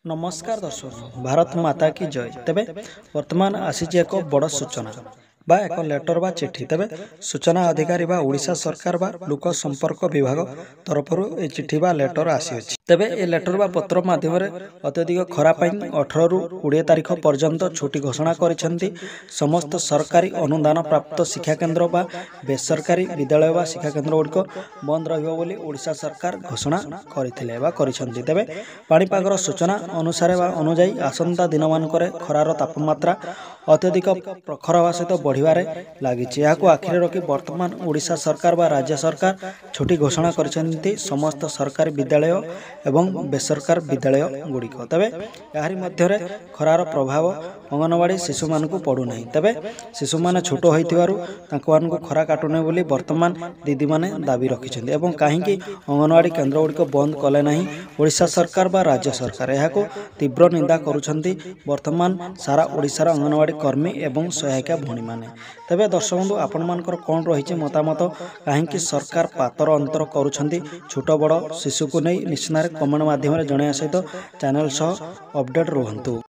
नमस्कार दर्शक भारत माता की जय। तेबे वर्तमान आसी एक बड़ सूचना बा एक लेटर बा चिठी तेबे सूचना अधिकारी बा ओडिशा सरकार बा लोक संपर्क विभाग तरफ ए चिठी बा लेटर आसी अछि। तेबे ए लेटर बा पत्र माध्यम अत्यधिक खरा 18 रु 20 तारिख पर्यंत छुट्टी घोषणा करिसेंती। समस्त सरकारी अनुदान प्राप्त शिक्षा केन्द्र बा बेसरकारी विद्यालय बा शिक्षा केन्द्र गुड़िक बंद रहिबो बोली ओडिशा सरकार घोषणा करथिले बा करिसेंती। तेबे पाणीपागर सूचना अनुसार बा अनुजाई आसंता दिन मानकरे खरार तापमात्रा अत्यधिक प्रखर हवा सहित बढ़िबारे लागिछि। याकू आखिरे रखी वर्तमान ओडिशा सरकार बा राज्य सरकार छुट्टी घोषणा करिसेंती समस्त सरकारी विद्यालय एवं बेसरकारी विद्यालय गुड़िक। तेबे यारि मध्यरे खरार प्रभाव अंगनवाड़ी शिशु मानकु पड़ू नहीं। तेबे शिशु माने छोट होइतिबारु तांको मानकु खरा काटुने बोली वर्तमान दीदी माने दाबी रखिसेंती। एवं काहेकि अंगनवाड़ी केन्द्र गुड़िक बंद कले नहीं ओडिशा सरकार बा राज्य सरकार याकू तीव्र निंदा करुछंती वर्तमान सारा ओडिशार अंगनवाड़ी कर्मी एवं सहायिका भणी माने। तेबे दर्शक बंधु आपण मानकर कोन रहिछि मतामत काहेकि सरकार पातर अंतर करुछंती छोट बड़ शिशु को नहीं निश्चित कमेंट माध्यम रे जणाया सहित चैनल सह अपडेट रहंतु।